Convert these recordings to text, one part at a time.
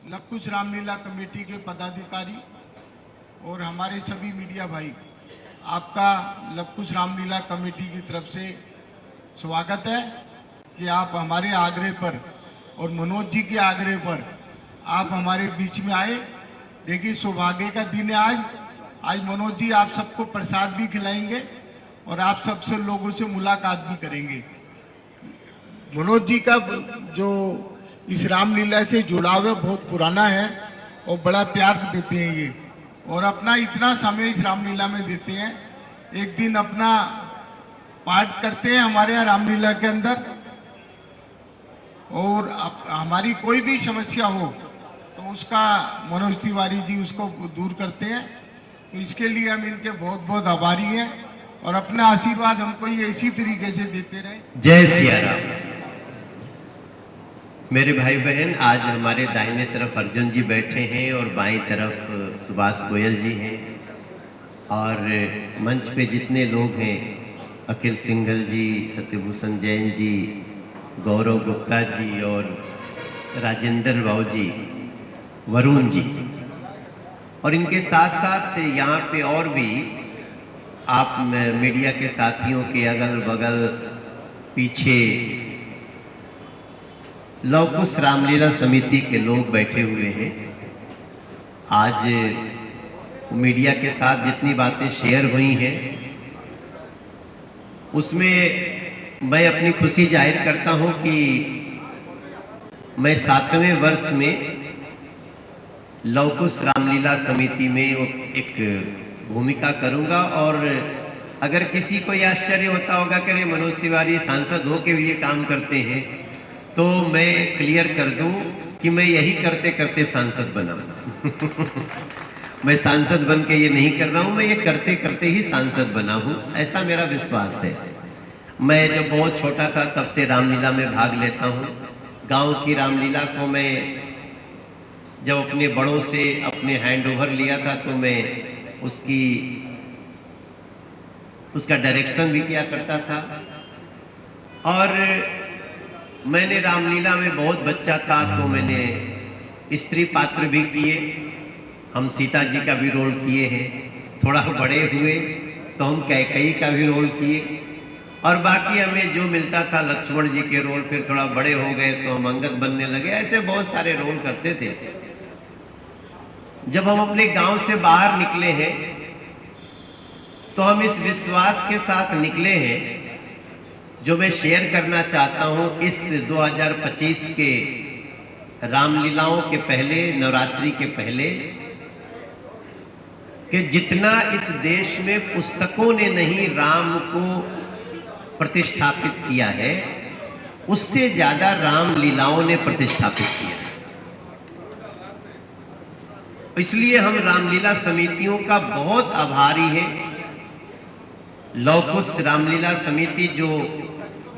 Lavkush Ramlila committee के पदाधिकारी और हमारे सभी मीडिया भाई, आपका लवकुश रामलीला कमेटी की तरफ से स्वागत है कि आप हमारे आग्रह पर और मनोज जी के आग्रह पर आप हमारे बीच में आए। देखिए, सौभाग्य का दिन है आज मनोज जी आप सबको प्रसाद भी खिलाएंगे और आप सबसे लोगों से मुलाकात भी करेंगे। मनोज जी का जो इस रामलीला से जुड़ाव है बहुत पुराना है और बड़ा प्यार देते हैं ये, और अपना इतना समय इस रामलीला में देते हैं। एक दिन अपना पाठ करते हैं हमारे यहाँ रामलीला के अंदर, और हमारी कोई भी समस्या हो तो उसका मनोज तिवारी जी उसको दूर करते हैं। तो इसके लिए हम इनके बहुत बहुत आभारी हैं और अपना आशीर्वाद हमको ये इसी तरीके से देते रहे। जय सिया राम। मेरे भाई बहन, आज हमारे दाहिने तरफ अर्जुन जी बैठे हैं और बाईं तरफ सुभाष गोयल जी हैं, और मंच पे जितने लोग हैं, अखिल सिंघल जी, सत्यभूषण जैन जी, गौरव गुप्ता जी और राजेंद्र राव जी, वरुण जी, और इनके साथ साथ यहाँ पे और भी आप मीडिया के साथियों के अगल बगल पीछे लवकुश रामलीला समिति के लोग बैठे हुए हैं। आज मीडिया के साथ जितनी बातें शेयर हुई हैं उसमें मैं अपनी खुशी जाहिर करता हूं कि मैं 7वें वर्ष में लवकुश रामलीला समिति में एक भूमिका करूंगा। और अगर किसी को यह आश्चर्य होता होगा कि मनोज तिवारी सांसद होकर भी ये काम करते हैं, तो मैं क्लियर कर दूं कि मैं यही करते करते सांसद बना। मैं सांसद बन के ये नहीं कर रहा हूं, मैं ये करते करते ही सांसद बना हूं, ऐसा मेरा विश्वास है। मैं जब बहुत छोटा था तब से रामलीला में भाग लेता हूं। गांव की रामलीला को मैं जब अपने बड़ों से अपने हैंडओवर लिया था तो मैं उसका डायरेक्शन भी किया करता था। और मैंने रामलीला में बहुत बच्चा था तो मैंने स्त्री पात्र भी किए, हम सीता जी का भी रोल किए हैं। थोड़ा बड़े हुए तो हम कैकेयी का भी रोल किए, और बाकी हमें जो मिलता था लक्ष्मण जी के रोल। फिर थोड़ा बड़े हो गए तो हम अंगद बनने लगे, ऐसे बहुत सारे रोल करते थे। जब हम अपने गांव से बाहर निकले हैं तो हम इस विश्वास के साथ निकले हैं जो मैं शेयर करना चाहता हूं इस 2025 के रामलीलाओं के पहले, नवरात्रि के पहले, कि जितना इस देश में पुस्तकों ने नहीं राम को प्रतिष्ठापित किया है, उससे ज्यादा रामलीलाओं ने प्रतिष्ठापित किया है। इसलिए हम रामलीला समितियों का बहुत आभारी हैं। लवकुश रामलीला समिति जो,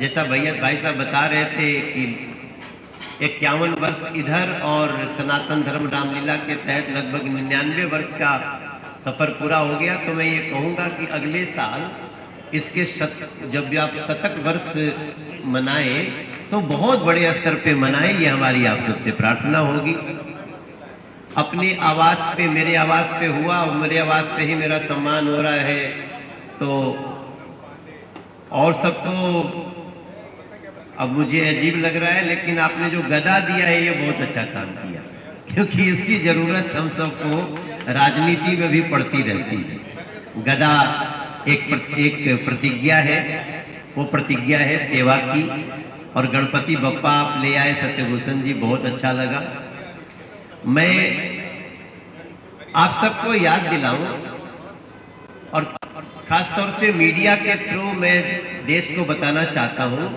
जैसा भाई साहब बता रहे थे कि 51 वर्ष इधर और सनातन धर्म रामलीला के तहत लगभग 99 वर्ष का सफर पूरा हो गया, तो मैं ये कहूँगा कि अगले साल इसके जब आप शतक वर्ष मनाएं तो बहुत बड़े स्तर पे मनाएं, ये हमारी आप सबसे प्रार्थना होगी। अपने आवास पे, मेरे आवास पे हुआ और मेरे आवास पे ही मेरा सम्मान हो रहा है, तो और सबको अब मुझे अजीब लग रहा है, लेकिन आपने जो गदा दिया है ये बहुत अच्छा काम किया, क्योंकि इसकी जरूरत हम सबको राजनीति में भी पड़ती रहती है। गदा एक प्रतिज्ञा है, वो प्रतिज्ञा है सेवा की। और गणपति बप्पा आप ले आए सत्यभूषण जी, बहुत अच्छा लगा। मैं आप सबको याद दिलाऊं और खासतौर से मीडिया के थ्रू मैं देश को बताना चाहता हूं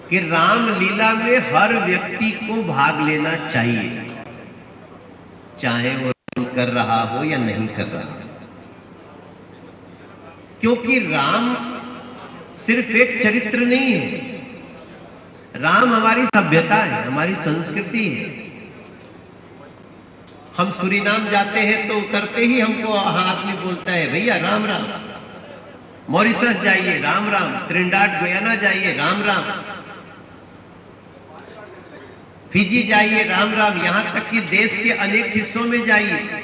कि रामलीला में हर व्यक्ति को भाग लेना चाहिए, चाहे वो कर रहा हो या नहीं कर रहा, क्योंकि राम सिर्फ एक चरित्र नहीं है। राम हमारी सभ्यता है, हमारी संस्कृति है। हम सूरीनाम जाते हैं तो उतरते ही हमको आदमी बोलता है, भैया राम राम। मॉरिशस जाइए राम राम, त्रिनिडाद गुयाना जाइए राम राम। फिजी जाइए, राम राम, यहां तक कि देश के अनेक हिस्सों में जाइए,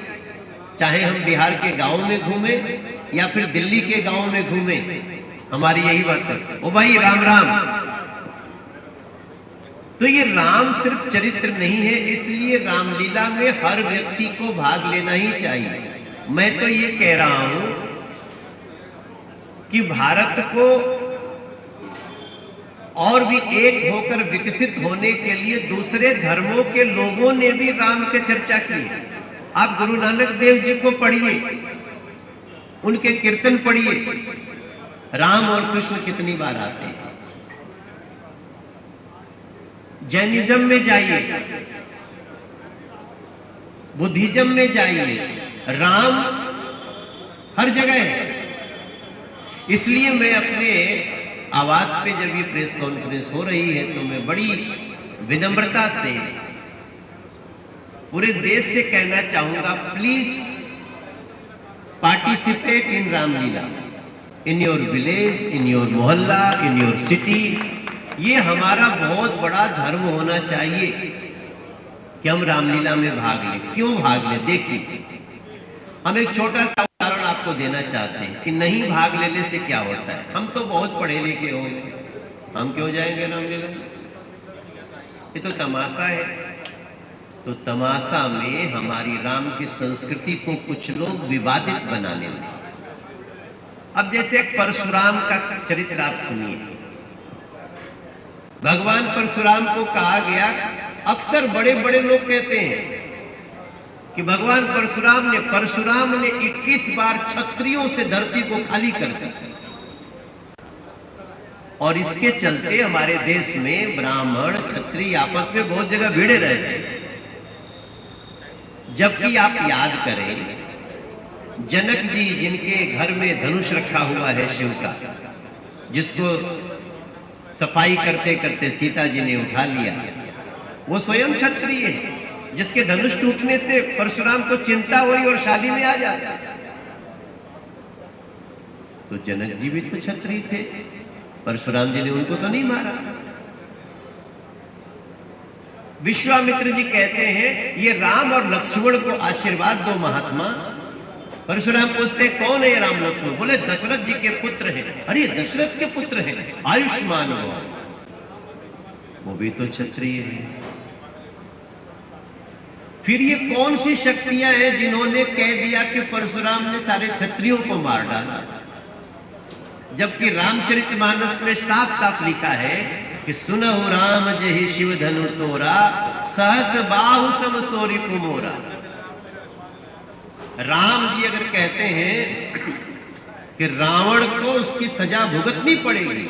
चाहे हम बिहार के गांव में घूमे या फिर दिल्ली के गांव में घूमे, हमारी यही बात है, ओ भाई राम राम। तो ये राम सिर्फ चरित्र नहीं है, इसलिए रामलीला में हर व्यक्ति को भाग लेना ही चाहिए। मैं तो ये कह रहा हूं कि भारत को और भी एक होकर विकसित होने के लिए दूसरे धर्मों के लोगों ने भी राम की चर्चा की। आप गुरु नानक देव जी को पढ़िए, उनके कीर्तन पढ़िए, राम और कृष्ण कितनी बार आते हैं। जैनिज्म में जाइए, बुद्धिज्म में जाइए, राम हर जगह है। इसलिए मैं अपने आवास पे जब ये प्रेस कॉन्फ्रेंस हो रही है तो मैं बड़ी विनम्रता से पूरे देश से कहना चाहूंगा, please participate in Ramlila, in your village, in your मोहल्ला, इन योर सिटी। ये हमारा बहुत बड़ा धर्म होना चाहिए कि हम रामलीला में भाग लें। क्यों भाग लें? देखिए, हम एक छोटा सा उदाहरण आपको देना चाहते हैं कि नहीं भाग लेने से क्या होता है। हम तो बहुत पढ़े लिखे हो, हम क्यों जाएंगे रामलीला में? ये तो तमाशा है। तो तमाशा में हमारी राम की संस्कृति को कुछ लोग विवादित बनाने लगे। अब जैसे एक परशुराम का चरित्र आप सुनिए। भगवान परशुराम को कहा गया, अक्सर बड़े बड़े लोग कहते हैं कि भगवान परशुराम ने 21 बार क्षत्रियों से धरती को खाली कर दिया, और इसके चलते हमारे देश में ब्राह्मण क्षत्रिय आपस में बहुत जगह भिड़े रहते हैं। जबकि आप याद करें, जनक जी जिनके घर में धनुष रखा हुआ है शिव का, जिसको सफाई करते करते सीता जी ने उठा लिया, वो स्वयं क्षत्रिय है। जिसके धनुष टूटने से परशुराम को चिंता हुई और शादी में आ जाता। तो जनक जी भी तो क्षत्रिय थे, परशुराम जी ने उनको तो नहीं मारा। विश्वामित्र जी कहते हैं, ये राम और लक्ष्मण को आशीर्वाद दो महात्मा। परशुराम पूछते कौन है ये राम लक्ष्मण? बोले दशरथ जी के पुत्र हैं। अरे दशरथ के पुत्र हैं, आयुष्मान हो। वो भी तो क्षत्रिय है। फिर ये कौन सी शक्तियां हैं जिन्होंने कह दिया कि परशुराम ने सारे क्षत्रियों को मार डाला? जबकि रामचरितमानस में साफ साफ लिखा है कि सुनहु राम जहि शिव धनु तोरा, सहस बाहु सम सोरी कुमोरा। राम जी अगर कहते हैं कि रावण को उसकी सजा भुगतनी पड़ेगी,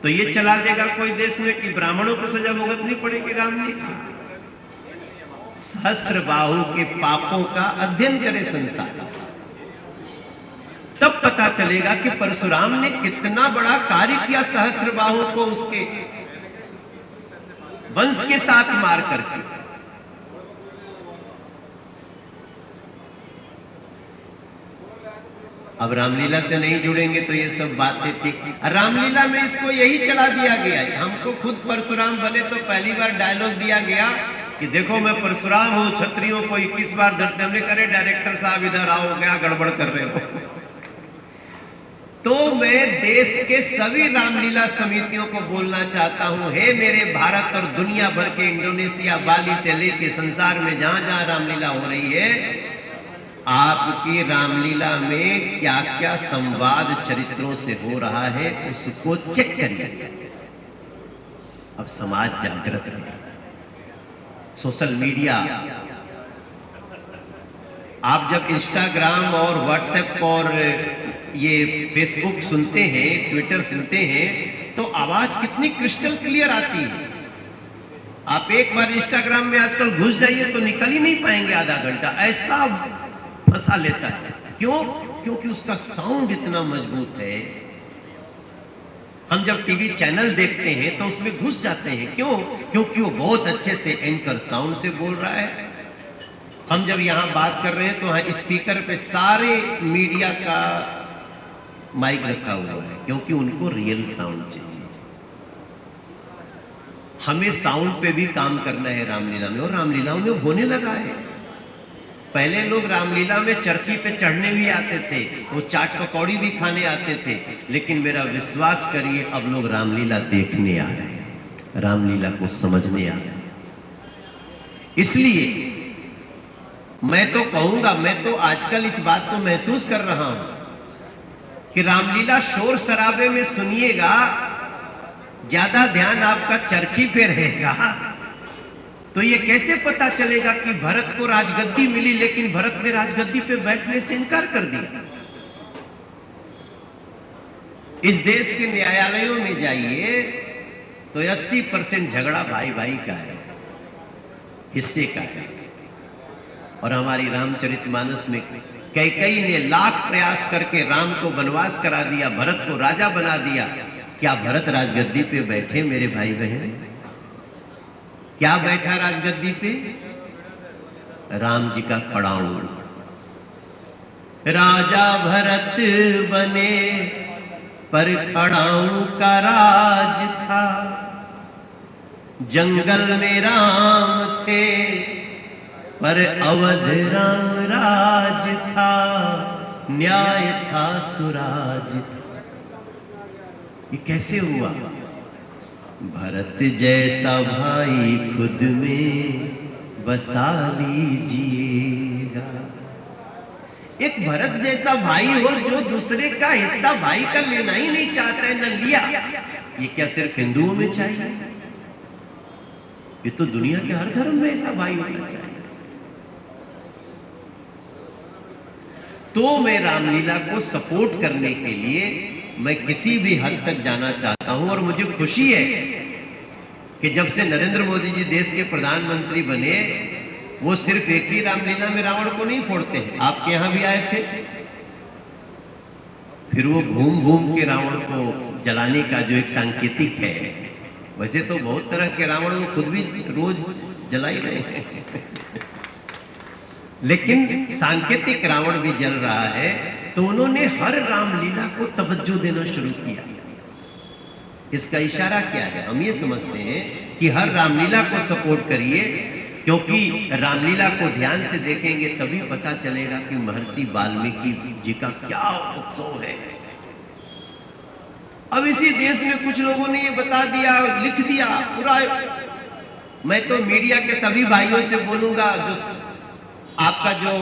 तो ये चला देगा कोई देश में कि ब्राह्मणों को सजा भुगतनी पड़ेगी राम जी की। सहस्र बाहु के पापों का अध्ययन करे संसार, तब पता चलेगा कि परशुराम ने कितना बड़ा कार्य किया। सहस्र बाहु को उसके वंश के साथ मार करके। अब रामलीला से नहीं जुड़ेंगे तो ये सब बातें ठीक। रामलीला में इसको यही चला दिया गया। हमको खुद परशुराम बने तो पहली बार डायलॉग दिया गया कि देखो मैं परशुराम हूं, क्षत्रियों को 21 बार धरते। हमने करे डायरेक्टर साहब इधर आओ, क्या गड़बड़ कर रहे हो? तो मैं देश के सभी रामलीला समितियों को बोलना चाहता हूं, हे मेरे भारत और दुनिया भर के, इंडोनेशिया, बाली से लेके संसार में जहां जहां रामलीला हो रही है, आपकी रामलीला में क्या क्या संवाद चरित्रों से हो रहा है उसको चेक करिए। अब समाज जागृत है। सोशल मीडिया, आप जब इंस्टाग्राम और व्हाट्सएप और ये फेसबुक सुनते हैं, ट्विटर सुनते हैं, तो आवाज कितनी क्रिस्टल क्लियर आती है। आप एक बार इंस्टाग्राम में आजकल घुस जाइए तो निकल ही नहीं पाएंगे आधा घंटा, ऐसा फंसा लेता है। क्यों? क्योंकि उसका साउंड इतना मजबूत है। हम जब टीवी चैनल देखते हैं तो उसमें घुस जाते हैं। क्यों? क्योंकि वो बहुत अच्छे से एंकर साउंड से बोल रहा है। हम जब यहां बात कर रहे हैं तो वहां स्पीकर पे सारे मीडिया का माइक रखा हुआ है, क्योंकि उनको रियल साउंड चाहिए। हमें साउंड पे भी काम करना है रामलीला में, और रामलीला में होने लगा है। पहले लोग रामलीला में चरखी पे चढ़ने भी आते थे, वो चाट पकौड़ी भी खाने आते थे, लेकिन मेरा विश्वास करिए अब लोग रामलीला देखने आ रहे हैं, रामलीला को समझने आ रहे हैं। इसलिए मैं तो कहूंगा, मैं तो आजकल इस बात को महसूस कर रहा हूं कि रामलीला शोर शराबे में सुनिएगा, ज्यादा ध्यान आपका चरखी पे रहेगा, तो ये कैसे पता चलेगा कि भरत को राजगद्दी मिली लेकिन भरत ने राजगद्दी पे बैठने से इनकार कर दिया। इस देश के न्यायालयों में जाइए तो 80% झगड़ा भाई भाई का है, हिस्से का है। और हमारी रामचरितमानस में कैकेयी ने लाख प्रयास करके राम को वनवास करा दिया, भरत को राजा बना दिया। क्या भरत राजगद्दी पे बैठे मेरे भाई बहन? क्या बैठा राजगद्दी पे? राम जी का खड़ाऊं। राजा भरत बने पर खड़ाऊं का राज था, जंगल में राम थे पर अवध राम राज था, न्याय था सुराज था। ये कैसे हुआ? भरत जैसा भाई खुद में बसा लीजिएगा। एक भरत जैसा भाई हो जो दूसरे का हिस्सा भाई का लेना ही नहीं चाहता है, न लिया। ये क्या सिर्फ हिंदुओं में चाहिए? ये तो दुनिया के हर धर्म में ऐसा भाई होना चाहिए। तो मैं रामलीला को सपोर्ट करने के लिए मैं किसी भी हद तक जाना चाहता हूं, और मुझे खुशी है कि जब से नरेंद्र मोदी जी देश के प्रधानमंत्री बने, वो सिर्फ एक ही रामलीला में रावण को नहीं फोड़ते हैं। आपके यहां भी आए थे, फिर वो घूम घूम के रावण को जलाने का जो एक सांकेतिक है, वैसे तो बहुत तरह के रावण वो खुद भी रोज जला ही रहे हैं लेकिन सांकेतिक रावण भी जल रहा है। तो उन्होंने हर रामलीला को तवज्जो देना शुरू किया। इसका इशारा क्या है? हम ये समझते हैं कि हर रामलीला को सपोर्ट करिए, क्योंकि रामलीला को ध्यान से देखेंगे तभी पता चलेगा कि महर्षि वाल्मीकि जी का क्या उत्सव है। अब इसी देश में कुछ लोगों ने ये बता दिया, लिख दिया पूरा। मैं तो मीडिया के सभी भाइयों से बोलूंगा, जो आपका जो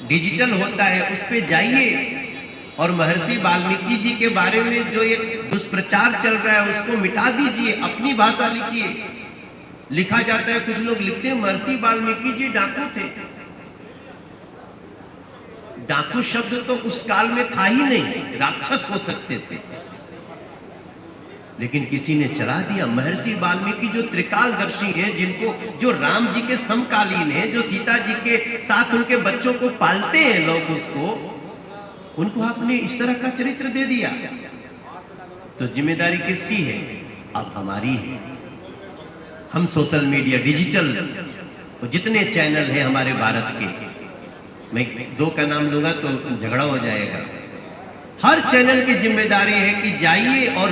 डिजिटल होता है उस पे जाइए और महर्षि वाल्मीकि जी के बारे में जो ये दुष्प्रचार चल रहा है उसको मिटा दीजिए, अपनी भाषा लिखिए। लिखा जाता है, कुछ लोग लिखते हैं महर्षि वाल्मीकि जी डाकू थे। डाकू शब्द तो उस काल में था ही नहीं, राक्षस हो सकते थे, लेकिन किसी ने चला दिया। महर्षि वाल्मीकि जो त्रिकालदर्शी हैं, जिनको जो राम जी के समकालीन हैं, जो सीता जी के साथ उनके बच्चों को पालते हैं लोग, उनको आपने इस तरह का चरित्र दे दिया। तो जिम्मेदारी किसकी है? अब हमारी है। हम सोशल मीडिया, डिजिटल जितने चैनल हैं हमारे भारत के, मैं 2 का नाम लूंगा तो झगड़ा हो जाएगा। हर चैनल की जिम्मेदारी है कि जाइए और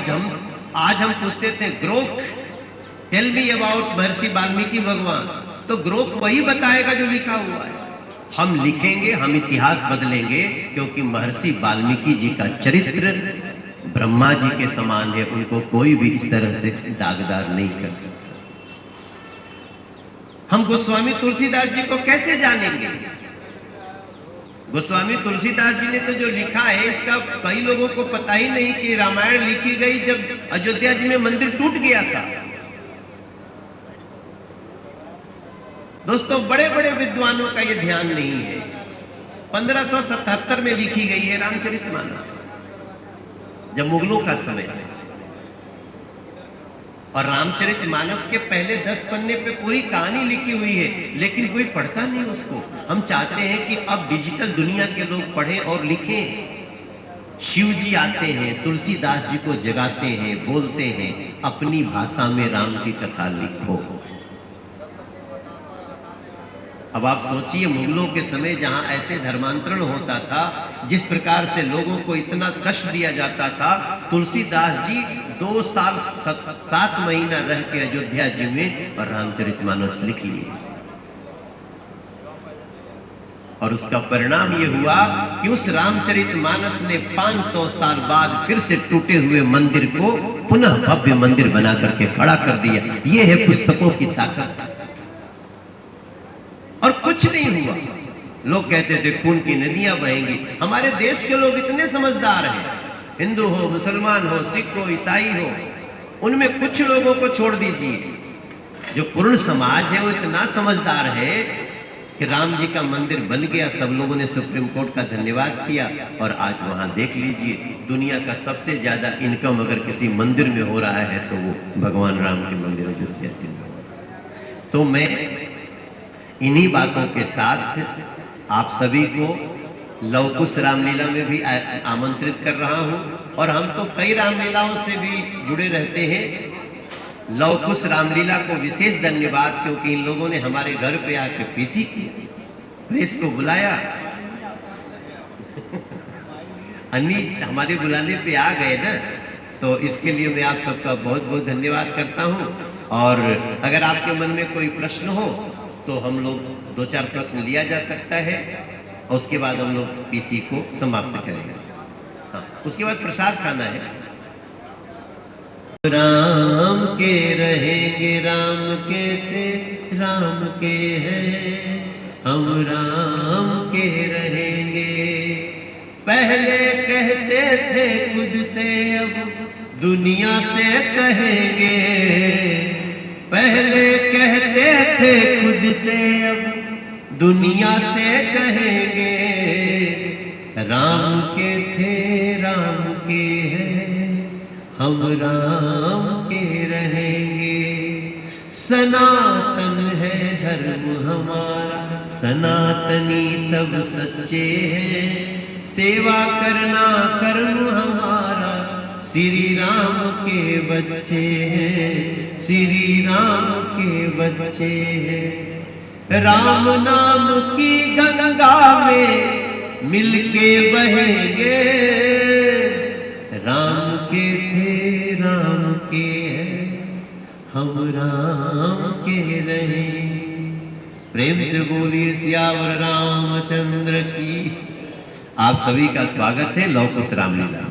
आज हम पूछते थे ग्रोथ, टेल मी अबाउट महर्षि वाल्मीकि भगवान, तो ग्रोथ वही बताएगा जो लिखा हुआ है। हम लिखेंगे, हम इतिहास बदलेंगे, क्योंकि महर्षि वाल्मीकि जी का चरित्र ब्रह्मा जी के समान है, उनको कोई भी इस तरह से दागदार नहीं कर सकता। हम गोस्वामी तुलसीदास जी को कैसे जानेंगे? गोस्वामी तुलसीदास जी ने तो जो लिखा है, इसका कई लोगों को पता ही नहीं कि रामायण लिखी गई जब अयोध्या जी में मंदिर टूट गया था। दोस्तों, बड़े बड़े विद्वानों का यह ध्यान नहीं है। 1577 में लिखी गई है रामचरितमानस, जब मुगलों का समय है, और रामचरितमानस के पहले 10 पन्ने पे पूरी कहानी लिखी हुई है, लेकिन कोई पढ़ता नहीं उसको। हम चाहते हैं कि अब डिजिटल दुनिया के लोग पढ़ें और लिखें। शिव जी आते हैं, तुलसीदास जी को जगाते हैं, बोलते हैं, अपनी भाषा में राम की कथा लिखो। अब आप सोचिए, मुगलों के समय जहां ऐसे धर्मांतरण होता था, जिस प्रकार से लोगों को इतना कष्ट दिया जाता था, तुलसीदास जी 2 साल 7 महीना रह के अयोध्या जी में और रामचरितमानस लिख लिए। और उसका परिणाम ये हुआ कि उस रामचरितमानस ने 500 साल बाद फिर से टूटे हुए मंदिर को पुनः भव्य मंदिर बना करके खड़ा कर दिया। ये है पुस्तकों की ताकत। और कुछ नहीं हुआ। लोग कहते थे खून की नदियां बहेंगी। हमारे देश के लोग इतने समझदार हैं, हिंदू हो, मुसलमान हो, सिख हो, ईसाई हो, उनमें कुछ लोगों को छोड़ दीजिए। जो पूर्ण समाज है वो इतना समझदार है कि राम जी का मंदिर बन गया, सब लोगों ने सुप्रीम कोर्ट का धन्यवाद किया, और आज वहां देख लीजिए, दुनिया का सबसे ज्यादा इनकम अगर किसी मंदिर में हो रहा है तो वो भगवान राम के मंदिर अयोध्या जी में हो रहा है। तो मैं इन्हीं बातों के साथ आप सभी को लव कुश रामलीला में भी आमंत्रित कर रहा हूं, और हम तो कई रामलीलाओं से भी जुड़े रहते हैं। लव कुश रामलीला को विशेष धन्यवाद, क्योंकि इन लोगों ने हमारे घर पे आके पीसी की, प्रेस को बुलाया, अन्नी हमारे बुलाने पे आ गए ना, तो इसके लिए मैं आप सबका बहुत बहुत धन्यवाद करता हूं। और अगर आपके मन में कोई प्रश्न हो तो हम लोग 2-4 प्रश्न लिया जा सकता है, और उसके बाद हम लोग पीसी को समाप्त करेंगे। हाँ, उसके बाद प्रसाद खाना है। राम के रहेंगे, राम के थे, राम के हैं, हम राम के रहेंगे। पहले कहते थे खुद से, अब दुनिया से कहेंगे। पहले कहते थे खुद से, अब दुनिया से कहेंगे। राम के थे, राम के हैं, हम राम के रहेंगे। सनातन है धर्म हमारा, सनातनी सब सच्चे हैं। सेवा करना कर्म हमारा, श्री राम के बच्चे हैं, श्री राम के बच्चे हैं। राम नाम की गंगा में मिलके बहेंगे। राम के थे, राम के हैं, हम राम के रहेंगे। प्रेम से बोलिए सियावर रामचंद्र की। आप सभी का स्वागत है लव कुश रामलीला।